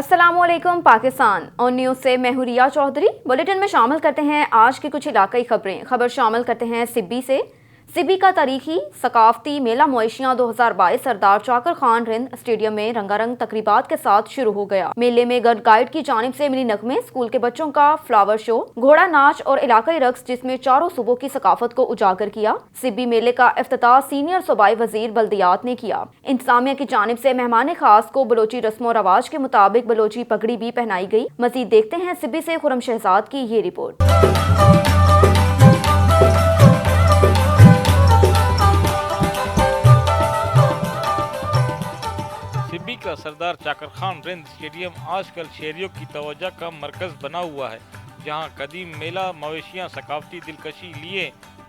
अस्सलाम वालेकुम पाकिस्तान और न्यूज़ से मैं हूं रिया चौधरी। बुलेटिन में शामिल करते हैं आज की कुछ इलाकाई खबरें। खबर शामिल करते हैं सिब्बी से। सिब्बी का तारीखी सकाफती मेला मवेशियाँ 2022 सरदार चाकर खान रिंद स्टेडियम में रंगारंग तकरीबात के साथ शुरू हो गया। मेले में गर्ल गाइड की जानिब से मिली नगमे, स्कूल के बच्चों का फ्लावर शो, घोड़ा नाच और इलाकाई रक्स जिसमें चारों सूबों की सकाफत को उजागर किया। सिब्बी मेले का इफ्तिताह सीनियर सूबाई वजीर बल्दियात ने किया। इंतजामिया की जानिब से मेहमान खास को बलोची रस्म और रवाज के मुताबिक बलोची पगड़ी भी पहनाई गई। मजीद देखते हैं सिब्बी से खुरम शहजाद की ये रिपोर्ट। सिब्बी का सरदार चाकर खान रिंद स्टेडियम आजकल शहरियों की तवज्जो का मरकज बना हुआ है, जहां कदीम मेला मवेशियां सकाफती दिलकशी लिए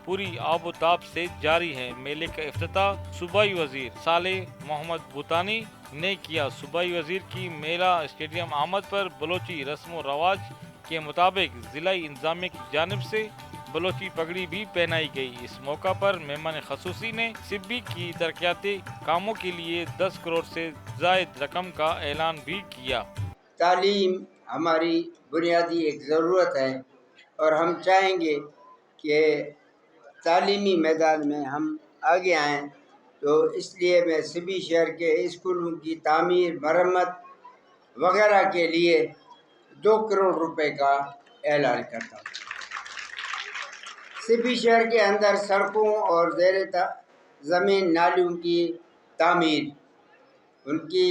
पूरी आबोताब से जारी है। मेले का इफ्तिताह सूबाई वजीर सालेह मोहम्मद भूतानी ने किया। सूबाई वजीर की मेला स्टेडियम आमद पर बलोची रस्म व रवाज के मुताबिक जिला इंतजामिया की जानिब से बलोची पगड़ी भी पहनाई गई। इस मौका पर मेहमान खसूसी ने सिब्बी की तरक्याती कामों के लिए 10 करोड़ से ज़ायद रकम का ऐलान भी किया। तालीम हमारी बुनियादी एक ज़रूरत है और हम चाहेंगे कि तालीमी मैदान में हम आगे आएँ, तो इसलिए मैं सिब्बी शहर के स्कूलों की तामीर, मरम्मत वगैरह के लिए 2 करोड़ रुपए का ऐलान करता हूँ। सिब्बी शहर के अंदर सड़कों और ज़ेर ज़मीन नालियों की तामीर, उनकी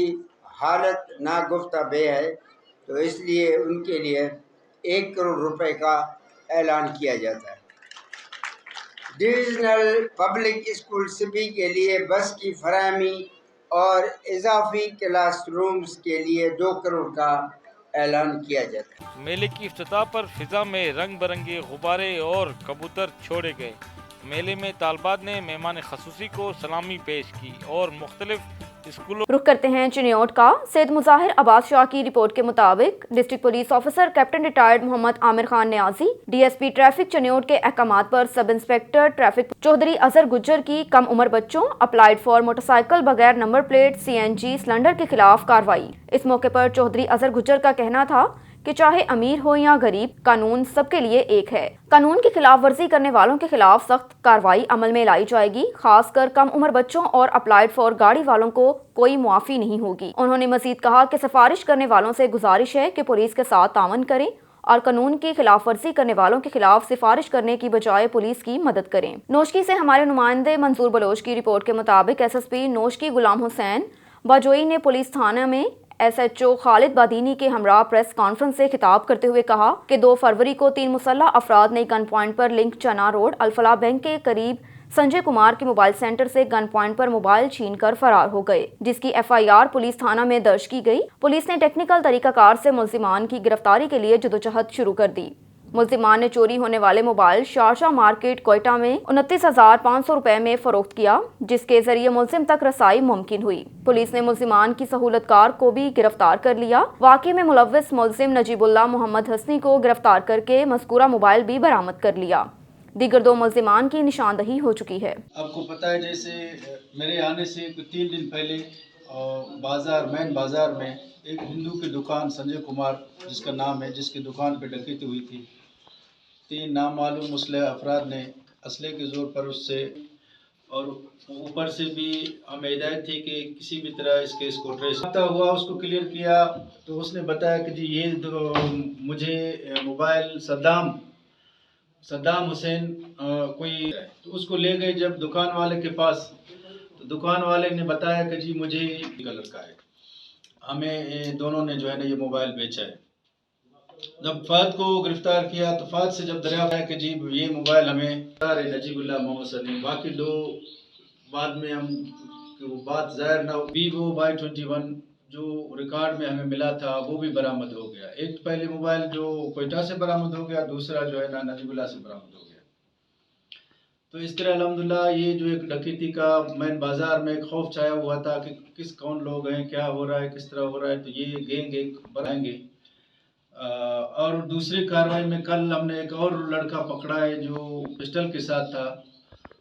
हालत नागुफ्ता बे है, तो इसलिए उनके लिए 1 करोड़ रुपए का ऐलान किया जाता है। डिविजनल पब्लिक स्कूल सिब्बी के लिए बस की फराहमी और इजाफी क्लास रूम्स के लिए 2 करोड़ का ऐलान किया जाता है। मेले की इफ्तिताह पर फिजा में रंग बिरंगे गुब्बारे और कबूतर छोड़े गए। मेले में तालबात ने मेहमान खसूसी को सलामी पेश की और मुख्तलिफ स्कूलों। रुख करते हैं चिन्योट का। सैयद मुजाहिर अब्बास शाह की रिपोर्ट के मुताबिक district police officer captain retired Mohammad Amir Khan Niazi DSP traffic Chiniot के अहकामात पर sub inspector traffic Chaudhry Azhar Gujjar की कम उम्र बच्चों अप्लाइड फॉर मोटरसाइकिल बगैर नंबर प्लेट CNG सिलेंडर के खिलाफ कार्रवाई। इस मौके पर चौधरी अजहर गुज्जर का कहना था कि चाहे अमीर हो या गरीब, कानून सबके लिए एक है। कानून की खिलाफ वर्जी करने वालों के खिलाफ सख्त कार्रवाई अमल में लाई जाएगी। खासकर कम उम्र बच्चों और अप्लाइड फॉर गाड़ी वालों को कोई मुआफी नहीं होगी। उन्होंने मजीद कहा कि सिफारिश करने वालों से गुजारिश है कि पुलिस के साथ तावन करें और कानून की खिलाफ वर्जी करने वालों के खिलाफ सिफारिश करने की बजाय पुलिस की मदद करें। नोशकी से हमारे नुमाइंदे मंसूर बलोच की रिपोर्ट के मुताबिक SSP नोशकी गुलाम हुसैन बाजोई ने पुलिस थाना में SHO खालिद बादीनी के हमरा प्रेस कॉन्फ्रेंस से खिताब करते हुए कहा कि 2 फरवरी को 3 मुसल्लह अफराद ने गन पॉइंट पर लिंक चना रोड अल-फलाह बैंक के करीब संजय कुमार के मोबाइल सेंटर से गन पॉइंट पर मोबाइल छीनकर फरार हो गए, जिसकी FIR पुलिस थाना में दर्ज की गई। पुलिस ने टेक्निकल तरीकाकार से मुल्जिमान की गिरफ्तारी के लिए जदोजहद शुरू कर दी। मुल्जिमान ने चोरी होने वाले मोबाइल शारजाह मार्केट कोयटा में 29,500 रुपए में फरोख्त किया, जिसके जरिए मुल्जिम तक रसाई मुमकिन हुई। पुलिस ने मुल्जिमान की सहूलतकार को भी गिरफ्तार कर लिया। वाक़े में मुलव्विस मुल्जिम नजीबुल्लाह मोहम्मद हसनी को गिरफ्तार करके मज़कूरा मोबाइल भी बरामद कर लिया। दीगर 2 मुल्जिमान की निशानदही हो चुकी है। आपको पता है, जैसे मेरे आने से 3 दिन पहले मेन बाजार में एक हिंदू की दुकान संजय कुमार जिसका नाम है, जिसकी दुकान पे डकैती हुई थी। 3 नामालूम मुस्लिह अफराद ने असले के ज़ोर पर उससे और ऊपर से भी हमें हिदायत थी कि किसी भी तरह इस केस को ट्रेस हुआ, उसको क्लियर किया तो उसने बताया कि जी ये मुझे मोबाइल सद्दाम हुसैन कोई, तो उसको ले गए जब दुकान वाले के पास, तो दुकान वाले ने बताया कि जी मुझे कलर का है, हमें दोनों ने जो है ना ये मोबाइल बेचा है। जब फाद को गिरफ्तार किया तो फाद से जब दरियाफ्त है कि जी ये मोबाइल हमें नजीबुल्लाह मोहम्मद सलीम, बाकी 2 बाद में हम वो बात ज़ाहिर ना, Vivo Y21 जो रिकॉर्ड में हमें मिला था वो भी बरामद हो गया। एक पहले मोबाइल जो कोयटा से बरामद हो गया, दूसरा जो है ना नजीबुल्लाह से बरामद हो गया। तो इस तरह अल्हम्दुलिल्लाह ये जो एक डकैती का मेन बाजार में खौफ छाया हुआ था कि कौन लोग हैं, क्या हो रहा है, किस तरह हो रहा है, तो ये गैंग एक बनाएंगे। और दूसरी कार्रवाई में कल हमने एक और लड़का पकड़ा है जो पिस्टल के साथ था,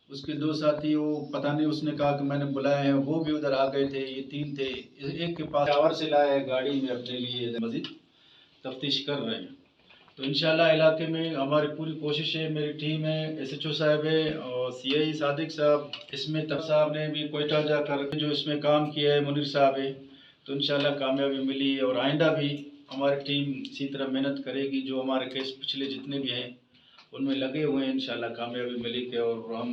اس کے 2 ساتھی وہ پتہ نہیں اس نے کہا کہ میں نے بلائے ہیں، وہ بھی ادھر آ گئے تھے، یہ 3 تھے، ایک کے پاس شاور سے لایا ہے گاڑی میں اپنے لیے، مزید تفتیش کر رہے ہیں۔ تو انشاءاللہ علاقے میں ہماری پوری کوشش ہے، میری ٹیم ہے، SHO صاحب ہے اور CI صادق صاحب، اس میں تب صاحب نے بھی کوئٹہ جا کر جو اس میں کام کیا ہے، منیر صاحب ہے، تو انشاءاللہ کامیابی ملی اور آئندہ بھی ہماری ٹیم اسی طرح محنت کرے گی، جو ہمارے کیس پچھلے جتنے بھی ہیں ان میں لگے ہوئے ہیں، انشاءاللہ کامیابی ملے گی اور ہم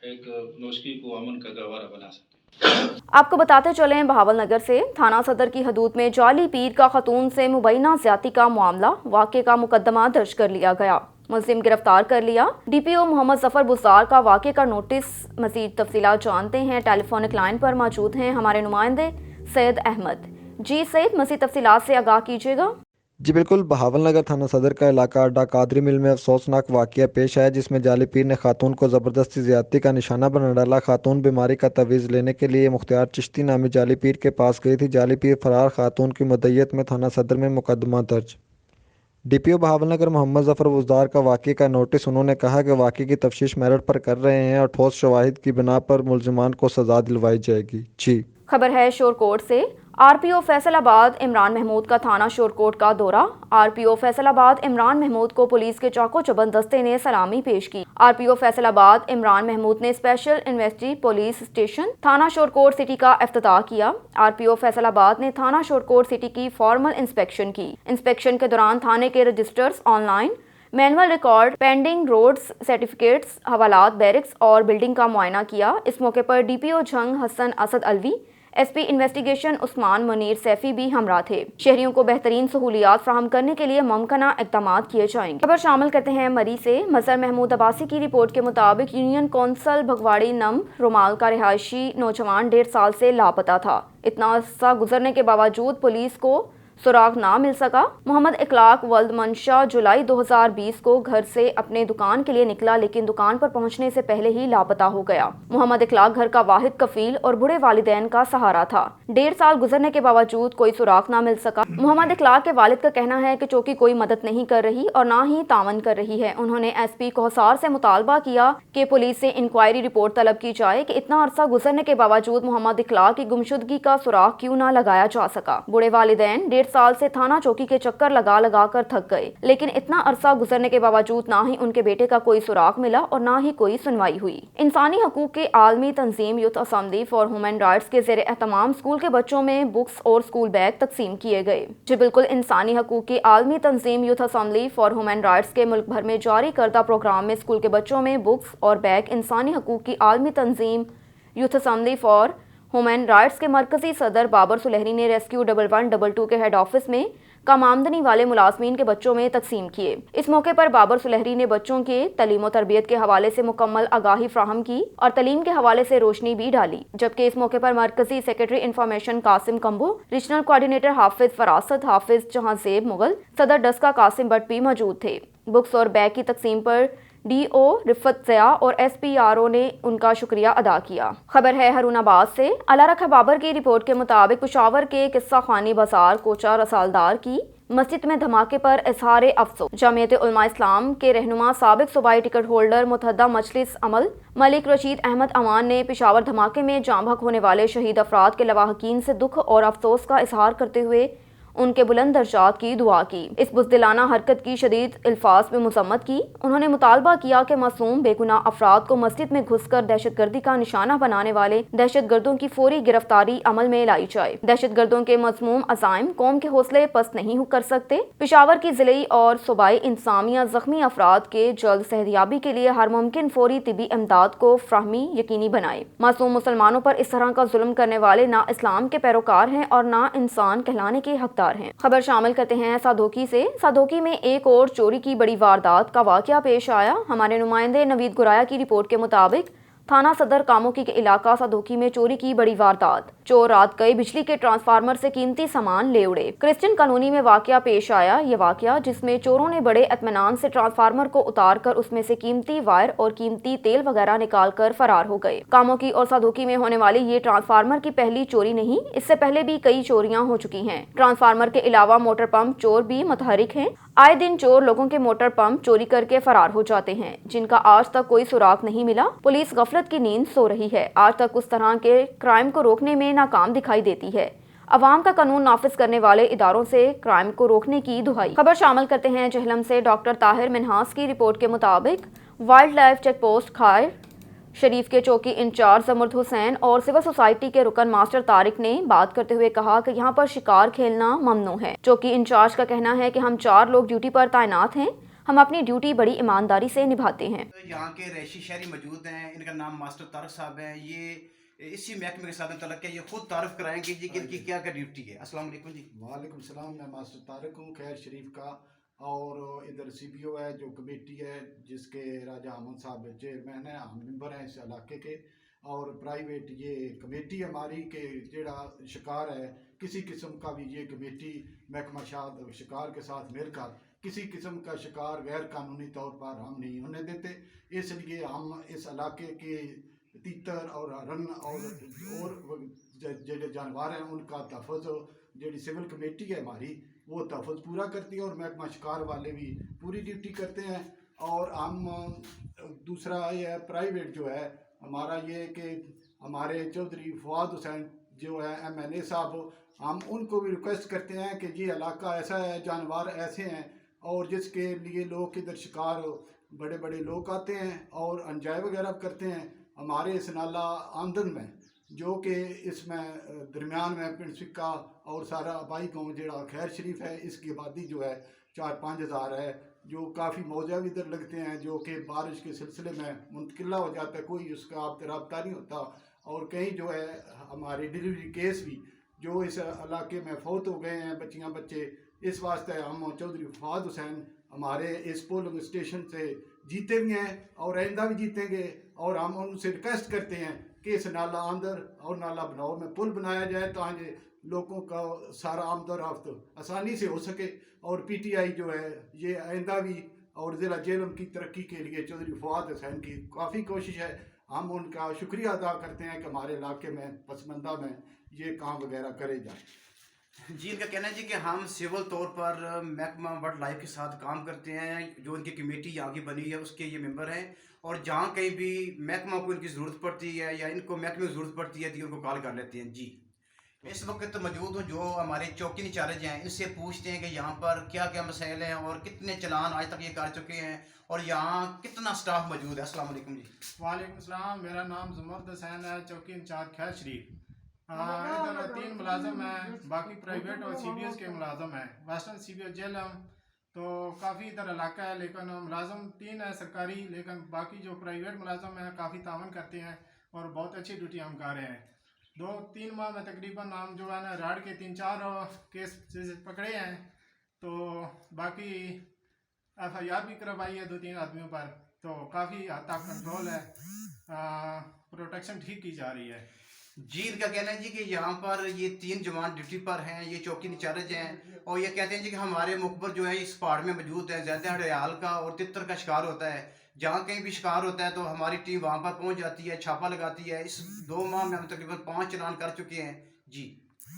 ایک نوشکی کو امن کا گہوارہ بنا سکتے ہیں۔ آپ کو بتاتے چلیں بہاول نگر سے تھانہ صدر کی حدود میں جعلی پیر کا خاتون سے مبینہ زیادتی کا معاملہ، واقعے کا مقدمہ درج کر لیا گیا، ملزم گرفتار کر لیا۔ DPO محمد ظفر بزدار کا واقعے کا نوٹس۔ مزید تفصیلات جانتے ہیں، ٹیلی فونک لائن پر موجود ہیں ہمارے نمائندے سید احمد۔ جی سید، مزید تفصیلات سے آگاہ کیجیے گا۔ جی بالکل، بہاول نگر تھانہ صدر کا علاقہ اڈا قادری مل میں افسوسناک واقعہ پیش آیا، جس میں جعلی پیر نے خاتون کو زبردستی زیادتی کا نشانہ بنا ڈالا۔ خاتون بیماری کا تعویذ لینے کے لیے مختار چشتی نامی جعلی پیر کے پاس گئی تھی۔ جعلی پیر فرار، خاتون کی مدعیت میں تھانہ صدر میں مقدمہ درج۔ DPO بہاول نگر محمد ظفر بزدار کا واقعے کا نوٹس۔ انہوں نے کہا کہ واقعے کی تفتیش میرٹ پر کر رہے ہیں اور ٹھوس شواہد کی بنا پر ملزمان کو سزا دلوائی جائے گی۔ جی خبر ہے شورکوٹ سے۔ RPO فیصل آباد عمران محمود کا تھانہ شورکوٹ کا دورہ۔ RPO فیصل آباد عمران محمود کو پولیس کے چاقو چبند دستے نے سلامی پیش کی۔ RPO فیصل آباد عمران محمود نے اسپیشل انویسٹی پولیس اسٹیشن تھانہ شورکوٹ سٹی کا افتتاح کیا۔ RPO فیصل آباد نے تھانہ شورکوٹ سٹی کی فارمل انسپیکشن کی۔ انسپیکشن کے دوران تھانے کے registers, online manual record, pending roads certificates, حوالات، بیرکس اور بلڈنگ کا معائنہ کیا۔ اس موقع پر DPO Jhang Hassan Asad Alvi, SP investigation Usman Munir Saifi بھی ہمراہ تھے۔ شہریوں کو بہترین سہولیات فراہم کرنے کے لیے ممکنہ اقدامات کیے جائیں گے۔ خبر شامل کرتے ہیں مری سے۔ مظہر محمود عباسی کی رپورٹ کے مطابق یونین کونسل بھگواڑی نمبر رومال کا رہائشی نوجوان 1.5 سال سے لاپتہ تھا۔ اتنا عرصہ گزرنے کے باوجود پولیس کو سراغ نہ مل سکا۔ محمد اخلاق ولد منشا جولائی 2020 کو گھر سے اپنے دکان کے لیے نکلا، لیکن دکان پر پہنچنے سے پہلے ہی لاپتہ ہو گیا۔ محمد اخلاق گھر کا واحد کفیل اور بوڑھے والدین کا سہارا تھا۔ 1.5 سال گزرنے کے باوجود کوئی سراغ نہ مل سکا۔ محمد اخلاق کے والد کا کہنا ہے کہ چوکی کوئی مدد نہیں کر رہی اور نہ ہی تعاون کر رہی ہے۔ انہوں نے SP کوہسار سے مطالبہ کیا کہ پولیس سے انکوائری رپورٹ طلب کی جائے کہ اتنا عرصہ گزرنے کے باوجود محمد اخلاق کی گمشدگی کا سراغ کیوں نہ لگایا جا سکا۔ بوڑھے والدین 1.5 سال سے تھانہ چوکی کے چکر لگا لگا کر تھک گئے، لیکن اتنا عرصہ گزرنے کے باوجود نہ ہی ان کے بیٹے کا کوئی سراغ ملا اور نہ ہی کوئی سنوائی ہوئی۔ انسانی حقوق کے عالمی تنظیم youth assembly for human rights کے زیر اہتمام اسکول کے بچوں میں بکس اور اسکول بیگ تقسیم کیے گئے۔ جی بالکل، انسانی حقوق کی عالمی تنظیم youth assembly for human rights کے ملک بھر میں جاری کردہ پروگرام میں اسکول کے بچوں میں بکس اور بیگ انسانی حقوق کی عالمی تنظیم youth assembly for human rights کے مرکزی صدر بابر سلہری نے ریسکیو 1122 کے ہیڈ آفس میں کم آمدنی والے ملازمین کے بچوں میں تقسیم کیے۔ اس موقع پر بابر سلہری نے بچوں کے تعلیم و تربیت کے حوالے سے مکمل آگاہی فراہم کی اور تعلیم کے حوالے سے روشنی بھی ڈالی، جبکہ اس موقع پر مرکزی secretary information Qasim Kumbo, regional coordinator حافظ فراست، حافظ جہاں زیب مغل، صدر ڈسکا قاسم بٹ بھی موجود تھے۔ بکس اور بیگ کی تقسیم پر DO رفت ضیاء اور SPRO نے ان کا شکریہ ادا کیا۔ خبر ہے ہارون آباد سے۔ اللہ رکھا بابر کی رپورٹ کے مطابق پشاور کے قصہ خانی بازار کوچہ رسالدار کی مسجد میں دھماکے پر اظہار افسوس۔ جمعیت علماء اسلام کے رہنما سابق صوبائی ٹکٹ ہولڈر متحدہ مجلس عمل ملک رشید احمد امان نے پشاور دھماکے میں جاں بحق ہونے والے شہید افراد کے لواحقین سے دکھ اور افسوس کا اظہار کرتے ہوئے ان کے بلند درجات کی دعا کی۔ اس بزدلانہ حرکت کی شدید الفاظ میں مذمت کی۔ انہوں نے مطالبہ کیا کہ معصوم بے گناہ افراد کو مسجد میں گھس کر دہشت گردی کا نشانہ بنانے والے دہشت گردوں کی فوری گرفتاری عمل میں لائی جائے۔ دہشت گردوں کے مذموم عزائم قوم کے حوصلے پست نہیں کر سکتے۔ پشاور کی ضلعی اور صوبائی انتظامیہ زخمی افراد کے جلد صحتیابی کے لیے ہر ممکن فوری طبی امداد کو فراہمی یقینی بنائے۔ معصوم مسلمانوں پر اس طرح کا ظلم کرنے والے نہ اسلام کے پیروکار ہیں اور نہ انسان کہلانے کے حقدار ہیں۔ خبر شامل کرتے ہیں سادھوکی سے۔ سادھوکی میں ایک اور چوری کی بڑی واردات کا واقعہ پیش آیا۔ ہمارے نمائندے نوید گرایا کی رپورٹ کے مطابق تھانہ صدر کاموکی کے علاقہ سادھوکی میں چوری کی بڑی واردات۔ چور رات گئے بجلی کے ٹرانسفارمر سے قیمتی سامان لے اڑے۔ کرسچن کالونی میں واقعہ پیش آیا۔ یہ واقعہ جس میں چوروں نے بڑے اطمینان سے ٹرانسفارمر کو اتار کر اس میں سے قیمتی وائر اور قیمتی تیل وغیرہ نکال کر فرار ہو گئے۔ کاموکی اور سادھوکی میں ہونے والی یہ ٹرانسفارمر کی پہلی چوری نہیں، اس سے پہلے بھی کئی چوریاں ہو چکی ہیں۔ ٹرانسفارمر کے علاوہ موٹر پمپ چور بھی متحرک ہیں۔ आए दिन चोर लोगों के मोटर पंप चोरी करके फरार हो जाते हैं, जिनका आज तक कोई सुराग नहीं मिला। पुलिस गफलत की नींद सो रही है, आज तक उस तरह के क्राइम को रोकने में नाकाम दिखाई देती है। अवाम का कानून नाफिज करने वाले इदारों से क्राइम को रोकने की दुहाई। खबर शामिल करते हैं जहलम से। डॉक्टर ताहिर मिन्हास की रिपोर्ट के मुताबिक वाइल्ड लाइफ चेक पोस्ट खायर शरीफ के चौकी इंचार्ज जमरुद हुसैन और सिविल सोसाइटी के रुकन मास्टर तारिक ने बात करते हुए कहा कि यहाँ पर शिकार खेलना ममनू है। चौकी इंचार्ज का कहना है कि हम 4 लोग ड्यूटी पर तैनात हैं, हम अपनी ड्यूटी बड़ी ईमानदारी से निभाते हैं। यहाँ के रैशी शहरी मौजूद हैं, इनका नाम मास्टर तारिक साहब हैं। ये इसी महकमे के साथ तलक है, ये खुद तारीफ कराएंगे जी कि इनकी क्या क्या ड्यूटी है। अस्सलाम वालेकुम जी। वालेकुम सलाम। मैं मास्टर तारिक हूँ खैर शरीफ का, और इधर CPO है जो कमेटी है जिसके राजा अहमद साहब चेयरमैन है, हम मेंबर हैं इस इलाके के। और प्राइवेट ये कमेटी हमारी के जेड़ा शिकार है किसी किस्म का भी, ये कमेटी महकमा शिकार के साथ मिलकर किसी किस्म का शिकार गैर कानूनी तौर पर हम नहीं होने देते। इसलिए हम इस इलाके के तीतर और हरन और जो जानवर हैं उनका तहफ़्फ़ुज़ जी सिविल कमेटी है हमारी वो तहफ़्फ़ुज़ पूरा करती है, और महकमा शिकार वाले भी पूरी ड्यूटी करते हैं। और हम दूसरा ये है प्राइवेट जो है हमारा ये कि हमारे चौधरी फवाद हुसैन जो है MNA साहब, हम उनको भी रिक्वेस्ट करते हैं कि ये इलाका ऐसा है, जानवर ऐसे हैं और जिसके लिए लोग इधर शिकार बड़े बड़े लोग आते हैं और अनजाय वगैरह करते हैं। हमारे इस नाला आमदन में जो कि इसमें दरमियान में पिंड सिक्का और सारा आबाई गाँव जड़ा खैर शरीफ है, इसकी आबादी जो है 4-5 हज़ार है, जो काफ़ी मौजा भी इधर लगते हैं, जो कि बारिश के सिलसिले में मुंतकिला हो जाता है, कोई उसका रब्ता नहीं होता। और कई जो है हमारे डिलीवरी केस भी जो इस इलाके में फौत हो गए हैं बच्चे। इस वास्ते हम चौधरी फवाद हुसैन हमारे इस पोलिंग स्टेशन से जीते भी हैं और आइंदा भी जीतेंगे, और हम उनसे रिक्वेस्ट करते हैं कि इस नाला आमदर और नाला बनाओ में पुल बनाया जाए ताकि लोगों का सारा आमदरफ्त आसानी से हो सके। और PTI जो है ये आइंदा भी और ज़िला जेहलम की तरक्की के लिए चौधरी फवाद हुसैन की काफ़ी कोशिश है, हम उनका शुक्रिया अदा करते हैं कि हमारे इलाके में पसमंदा में ये काम वगैरह करे जाए। जी इनका कहना है जी कि हम सिविल तौर पर महकमा वाइल्ड लाइफ के साथ काम करते हैं, जो इनकी कमेटी यहाँ की बनी है उसके ये मेंबर हैं, और जहाँ कहीं भी महकमा को इनकी ज़रूरत पड़ती है या इनको महकमे की ज़रूरत पड़ती है तो उनको कॉल कर लेते हैं। जी इस वक्त तो मौजूद हूँ जो हमारे चौकी इंचार्ज हैं, इनसे पूछते हैं कि यहाँ पर क्या क्या मसाइल हैं और कितने चलान आज तक ये कर चुके हैं और यहाँ कितना स्टाफ मौजूद है। अस्सलाम वालेकुम जी। वालेकुम सलाम। मेरा नाम जमरुद हुसैन है, चौकी इंचार्ज खैर शरीफ। इधर 3 मुलाजम हैं, बाकी प्राइवेट और CBS के मुलाजम हैं। वेस्टर्न CBS जेहलम तो काफ़ी इधर इलाका है, लेकिन मुलाजम 3 है सरकारी, लेकिन बाकी जो प्राइवेट मुलाजम हैं काफ़ी तावन करते हैं और बहुत अच्छी ड्यूटी हम कर रहे हैं। 2-3 माह में तकरीबन हम जो है ना राड के 3-4 केस पकड़े हैं, तो बाकी FIR भी करवाई है 2-3 आदमियों पर, तो काफ़ी हद तक कंट्रोल है, प्रोटेक्शन ठीक की जा रही है। जी इनका कहना है जी कि यहाँ पर ये 3 जवान ड्यूटी पर हैं, ये चौकी इंचार्ज हैं, और ये कहते हैं जी कि हमारे मुखबर जो है इस पहाड़ में मौजूद है, ज़्यादा हड़याल का और तितर का शिकार होता है। जहाँ कहीं भी शिकार होता है तो हमारी टीम वहाँ पर पहुँच जाती है, छापा लगाती है। इस 2 माह में हम तकरीबन 5 चलान कर चुके हैं। जी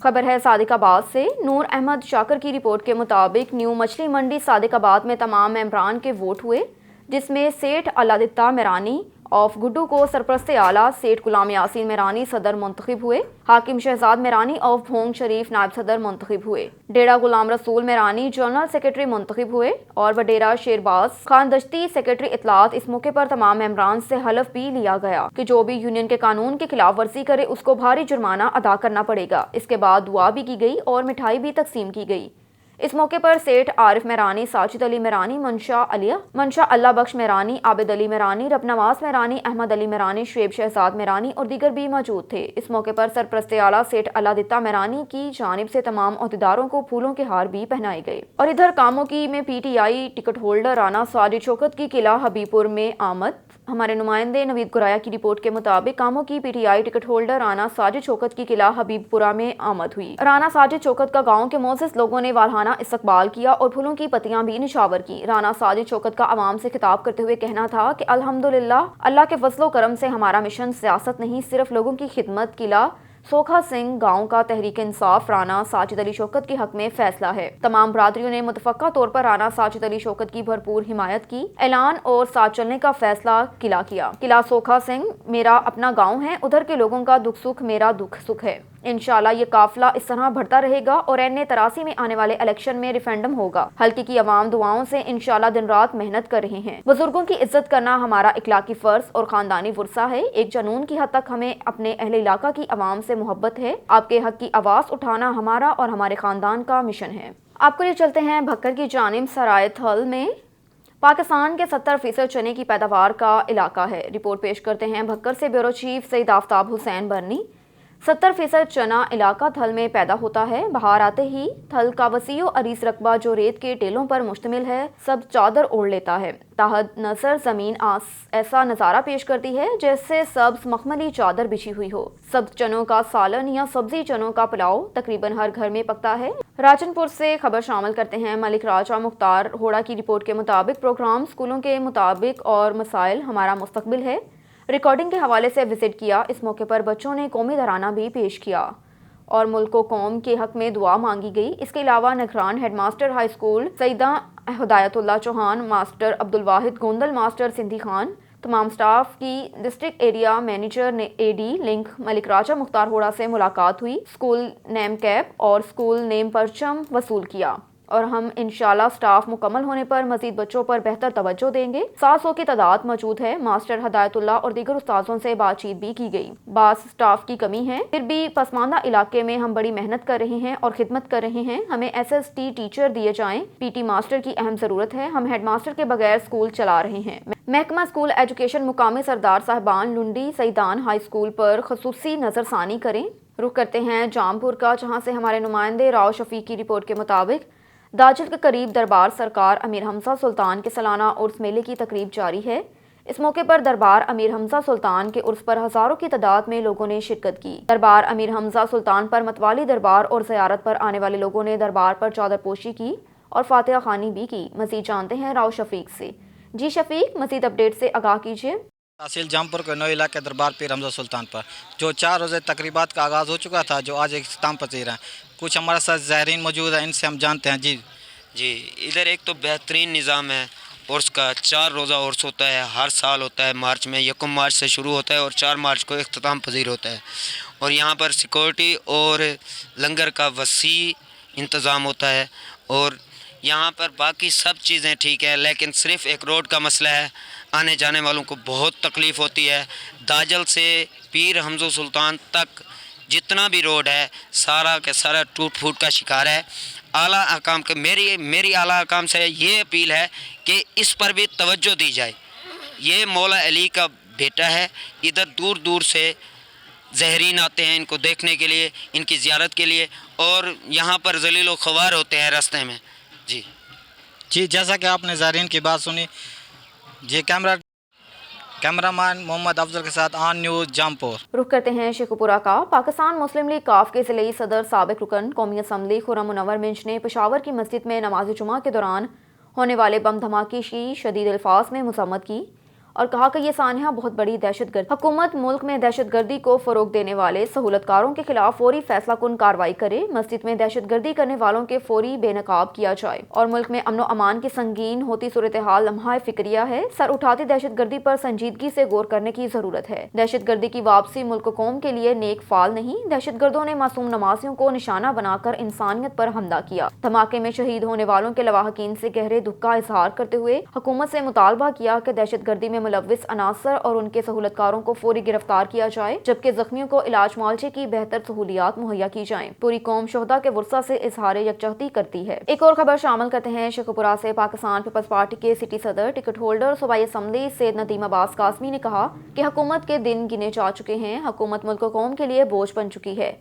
खबर है सादिकाबाद से। नूर अहमद शाकर की रिपोर्ट के मुताबिक न्यू मछली मंडी सादिकाबाद में तमाम मेंबरान के वोट हुए, जिसमें सेठ अलादित्ता मेरानी ऑफ गुड्डू को सरपरस्त आला, सेठ गुलाम यासीन मेरानी सदर मुंतखब हुए, हाकिम शहजाद मेरानी ऑफ भोंग शरीफ नायब सदर मुंतखब हुए, डेरा गुलाम रसूल मेरानी जनरल सेक्रेटरी मुंतखब हुए और वडेरा शेरबाज खान दश्ती सेक्रेटरी इतलात। इस मौके पर तमाम मेंबरान से हलफ भी लिया गया कि जो भी यूनियन के कानून की खिलाफ वर्जी करे उसको भारी जुर्माना अदा करना पड़ेगा। इसके बाद दुआ भी की गई और मिठाई भी तकसीम की गई। इस मौके पर सेठ आरिफ मेरानी, साजिद अली मेरानी, मंशा अल्लाह बख्श मेरानी, आबिद अली मेरानी, रबनवास मेरानी, अहमद अली मेरानी, शुएब शहजाद मेरानी और दीगर भी मौजूद थे। इस मौके पर सरपरस्त आला सेठ अलादित्ता मेरानी की जानिब से तमाम अहदेदारों को फूलों के हार भी पहनाए गए। और इधर कामों की में PTI ticket holder Rana Sajid Shaukat की किला हबीबपुर में आमद। हमारे नुमाइंदे नवीद गुराया की रिपोर्ट के मुताबिक कामों की PTI ticket holder Rana Sajid Shaukat की किला हबीबपुरा में आमद हुई। राना साजिद शौकत का गाँव के मोअज़्ज़िज़ लोगों ने वालहाना इस्तकबाल किया और फूलों की पत्तियां भी निशावर की। राना साजिद शौकत का आवाम से खिताब करते हुए कहना था कि अल्हम्दुलिल्लाह, अल्लाह के फज़्ल व करम से हमारा मिशन सियासत नहीं, सिर्फ लोगों की खिदमत, किला सोखा सिंह गांव का तहरीक इंसाफ राना साजिद अली शौकत के हक में फैसला है। तमाम बरादरियों ने मुतफक्का तौर पर राना साजिद अली शौकत की भरपूर हिमायत की। ऐलान और साथ चलने का फैसला किला किया। किला सोखा सिंह मेरा अपना गाँव है, उधर के लोगों का दुख सुख मेरा दुख सुख है। इंशाल्लाह ये काफिला इस तरह बढ़ता रहेगा और NA83 में आने वाले इलेक्शन में रेफरेंडम होगा। हल्के की आवाम दुआओं से इंशाल्लाह दिन रात मेहनत कर रहे हैं। बुजुर्गों की इज्जत करना हमारा इखलाकी फर्ज और खानदानी वर्सा है। एक जनून की हद तक हमें अपने अहले इलाका की आवाम से मोहब्बत है। आपके हक की आवाज उठाना हमारा और हमारे खानदान का मिशन है। आपको लिए चलते हैं भक्कर की जानिब। सराय थल में पाकिस्तान के 70% चने की पैदावार का इलाका है। रिपोर्ट पेश करते हैं भक्कर से ब्यूरो चीफ सईद आफ्ताब हुसैन बरनी। 70% चना इलाका थल में पैदा होता है। बहार आते ही थल का वसीओ अरीस रकबा जो रेत के टेलों पर मुश्तमिल है सब चादर ओढ़ लेता है। ताहत नजर जमीन ऐसा नज़ारा पेश करती है जैसे सब्ज मखमली चादर बिछी हुई हो। सब्ज चनों का सालन या सब्जी चनों का पुलाव तकरीबन हर घर में पकता है। राजनपुर से खबर शामिल करते हैं मलिक राजा मुख्तार होड़ा की रिपोर्ट के मुताबिक प्रोग्राम स्कूलों के मुताबिक और मसाइल हमारा मुस्तकबिल है रिकॉर्डिंग के हवाले से विजिट किया। इस मौके पर बच्चों ने कौमी तराना भी पेश किया और मुल्क व कौम के हक में दुआ मांगी गई। इसके अलावा निगरान headmaster high school Saeeda Hidayatullah Chauhan, master Abdul Wahid Gondal, master Sindhi Khan, तमाम स्टाफ की डिस्ट्रिक्ट एरिया मैनेजर ने AD लिंक मलिक राजा मुख्तार होड़ा से मुलाकात हुई। स्कूल नेम कैप और स्कूल नेम परचम वसूल किया और हम इंशाल्लाह स्टाफ मुकम्मल होने पर मजीद बच्चों पर बेहतर तवज्जो देंगे। 700 की तादाद मौजूद है। मास्टर हिदायतुल्लाह और दीगर उस्तादों से बातचीत भी की गई। बास स्टाफ की कमी है, फिर भी पसमानदा इलाके में हम बड़ी मेहनत कर रहे हैं और खिदमत कर रहे हैं। हमें SST टीचर दिए जाएं। PT मास्टर की अहम जरूरत है। हम हेड मास्टर के बगैर स्कूल चला रहे हैं। महकमा स्कूल एजुकेशन मुकामी सरदार साहिबान लुंडी सईदान हाई स्कूल पर खसूसी नजरसानी करें। रुख करते हैं जामपुर का, जहाँ से हमारे नुमाइंदे राव शफीक की रिपोर्ट के मुताबिक दाजिल के करीब दरबार सरकार अमीर हमजा सुल्तान के सालाना उर्स मेले की तकरीब जारी है। इस मौके पर दरबार अमीर हमजा सुल्तान के उर्स पर हजारों की तादाद में लोगों ने शिरकत की। दरबार अमीर हमजा सुल्तान पर मतवाली दरबार और ज़ियारत पर आने वाले लोगों ने दरबार पर चादर पोशी की और फातिहा खानी भी की। मजीद जानते हैं राव शफीक से। जी शफीक, मजीद अपडेट से आगाह कीजिए। तहसील जामपुर के नौ इलाके दरबार पीर हमजा सुल्तान पर जो 4 रोज़े तकरीबात का आगाज़ हो चुका था, जो आज इख्तिताम पजीर हैं। कुछ हमारे साथ ज़ायरीन मौजूद हैं, इनसे हम जानते हैं। जी इधर एक तो बेहतरीन निज़ाम है उर्स का। 4 रोज़ा उर्स होता है, हर साल होता है मार्च में। 1 मार्च से शुरू होता है और 4 मार्च को इख्तिताम पजीर होता है। और यहाँ पर सिक्योरिटी और लंगर का वसी इंतज़ाम होता है और यहाँ पर बाकी सब चीज़ें ठीक है, लेकिन सिर्फ़ एक रोड का मसला है। आने जाने वालों को बहुत तकलीफ़ होती है। दाजल से पीर हमजा सुल्तान तक जितना भी रोड है सारा के सारा टूट फूट का शिकार है। आला हकाम के मेरी आला हकाम से ये अपील है कि इस पर भी तवज्जो दी जाए। ये मौला अली का बेटा है, इधर दूर दूर से ज़हरीन आते हैं इनको देखने के लिए, इनकी ज़ियारत के लिए, और यहाँ पर ज़लील व ख़वार होते हैं रास्ते में। जी जैसा कि आपने ज़ायरीन की बात सुनी, जी कैमरामैन मोहम्मद अफजल के साथ ऑन न्यूज़ जामपुर। रुख करते हैं शेखुपुरा का। पाकिस्तान मुस्लिम लीग काफ के ज़िले सदर साबिक रुकन कौमी असम्बली खुर्रम मुनव्वर मिंच ने पेशावर की मस्जिद में नमाज जुमा के दौरान होने वाले बम धमाके की शदीद अल्फाज में मज़म्मत की और कहा कि ये सानहा बहुत बड़ी दहशतगर्दी। हुकूमत मुल्क में दहशतगर्दी को फ़रोग देने वाले सहूलतकारों के खिलाफ फौरी फैसला कुन कार्रवाई करे। मस्जिद में दहशतगर्दी करने वालों के फौरी बेनकाब किया जाए और मुल्क में अमन अमान की संगीन होती सूरत हाल लम्हा फिक्रिया है। सर उठाती दहशतगर्दी पर संजीदगी से गौर करने की जरूरत है। दहशतगर्दी की वापसी मुल्क कौम के लिए नेक फाल नहीं। दहशतगर्दों ने मासूम नमाजियों को निशाना बनाकर इंसानियत पर हमला किया। धमाके में शहीद होने वालों के लवाहकीन से गहरे दुख का इजहार करते हुए हुकूमत से मुतालबा किया कि दहशतगर्दी में मुलव्विस अनासर और उनके सहूलतकारों को फौरी गिरफ्तार किया जाए, जबकि जख्मियों को इलाज मुआवजे की बेहतर सहूलियात मुहैया की जाएं। पूरी कौम शोहदा के वर्सा से इजहार यकजहती करती है। एक और खबर शामिल करते हैं शेखुपुरा से। पाकिस्तान पीपल्स पार्टी के सिटी सदर टिकट होल्डर सूबाई असम्बली सैयद नदीम अब्बास कासमी ने कहा कि हुकूमत के दिन गिने जा चुके हैं। हुकूमत मुल्क कौम के लिए बोझ बन चुकी है।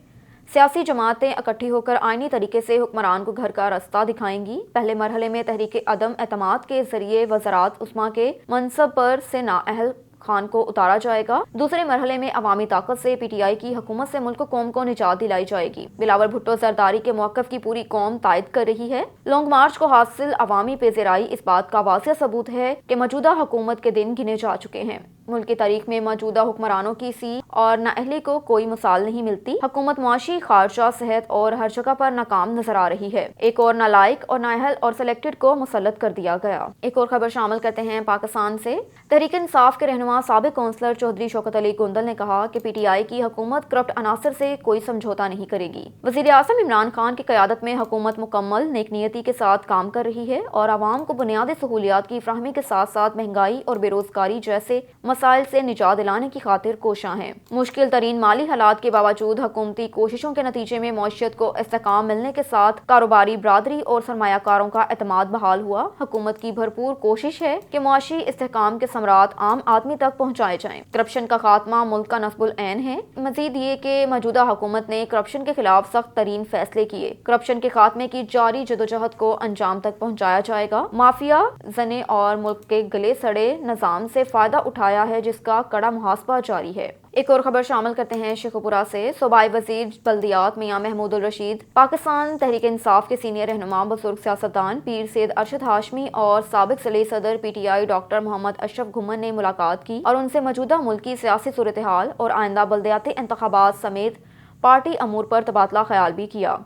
सियासी जमातें इकट्ठी होकर आईनी तरीके से हुक्मरान को घर का रास्ता दिखाएंगी। पहले मरहले में तहरीक अदम एतमाद के जरिए वज़रात उस्मा के मनसब पर से नाअहल खान को उतारा जाएगा। दूसरे मरहले में अवामी ताकत से PTI की हुकूमत से मुल्क कौम को निजात दिलाई जाएगी। बिलावल भुट्टो जरदारी के मौक़िफ़ की पूरी कौम तायद कर रही है। लॉन्ग मार्च को हासिल अवामी पेज़राई इस बात का वाज़ेह सबूत है कि मौजूदा हुकूमत के दिन गिने जा चुके हैं। ملک کی تاریخ میں موجودہ حکمرانوں کی سی اور نااہلی کو کوئی مثال نہیں ملتی. حکومت معاشی، خارجہ، صحت اور ہر جگہ پر ناکام نظر آ رہی ہے. ایک اور نالائق اور نااہل اور سلیکٹڈ کو مسلط کر دیا گیا. ایک اور خبر شامل کرتے ہیں پاکستان سے. تحریک انصاف کے رہنما سابق کونسلر چودھری شوکت علی گندل نے کہا کہ پی ٹی آئی کی حکومت کرپٹ عناصر سے کوئی سمجھوتا نہیں کرے گی. وزیر اعظم عمران خان کی قیادت میں حکومت مکمل نیک نیتی کے ساتھ کام کر رہی ہے اور عوام کو بنیادی سہولیات کی فراہمی کے ساتھ ساتھ مہنگائی اور بے روزگاری جیسے مسائل سے نجات دلانے کی خاطر کوشاں ہے. مشکل ترین مالی حالات کے باوجود حکومتی کوششوں کے نتیجے میں معیشت کو استحکام ملنے کے ساتھ کاروباری برادری اور سرمایہ کاروں کا اعتماد بحال ہوا. حکومت کی بھرپور کوشش ہے کہ معاشی استحکام کے ثمرات عام آدمی تک پہنچائے جائیں. کرپشن کا خاتمہ ملک کا نصب العین ہے. مزید یہ کہ موجودہ حکومت نے کرپشن کے خلاف سخت ترین فیصلے کیے. کرپشن کے خاتمے کی جاری جدوجہد کو انجام تک پہنچایا جائے گا. مافیا زنے اور ملک کے گلے سڑے نظام سے فائدہ اٹھایا ہے جس کا کڑا محاسبہ جاری ہے. ایک اور خبر شامل کرتے ہیں شیخ پورہ سے. صوبائی وزیر بلدیات میاں محمود الرشید پاکستان تحریک انصاف کے سینئر رہنما بزرگ سیاستدان پیر سید ارشد ہاشمی اور سابق ضلعی صدر پی ٹی آئی ڈاکٹر محمد اشرف گھمن نے ملاقات کی اور ان سے موجودہ ملکی سیاسی صورتحال اور آئندہ بلدیاتی انتخابات سمیت پارٹی امور پر تبادلہ خیال بھی کیا.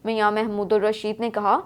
میاں محمود الرشید نے کہا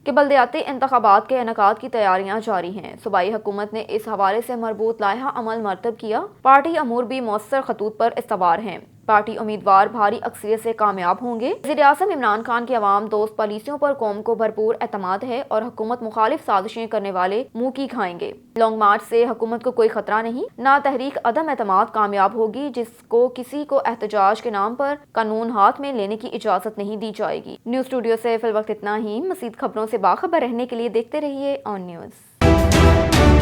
کہ بلدیاتی انتخابات کے انعقاد کی تیاریاں جاری ہیں. صوبائی حکومت نے اس حوالے سے مربوط لائحہ عمل مرتب کیا. پارٹی امور بھی مؤثر خطوط پر استوار ہیں. پارٹی امیدوار بھاری اکثریت سے کامیاب ہوں گے. وزیر اعظم عمران خان کی عوام دوست پالیسیوں پر قوم کو بھرپور اعتماد ہے اور حکومت مخالف سازشیں کرنے والے منہ کی کھائیں گے. لانگ مارچ سے حکومت کو کوئی خطرہ نہیں. نہ تحریک عدم اعتماد کامیاب ہوگی جس کو کسی کو احتجاج کے نام پر قانون ہاتھ میں لینے کی اجازت نہیں دی جائے گی. نیوز اسٹوڈیو سے فی الوقت اتنا ہی. مزید خبروں سے باخبر رہنے کے لیے دیکھتے رہیے آن نیوز.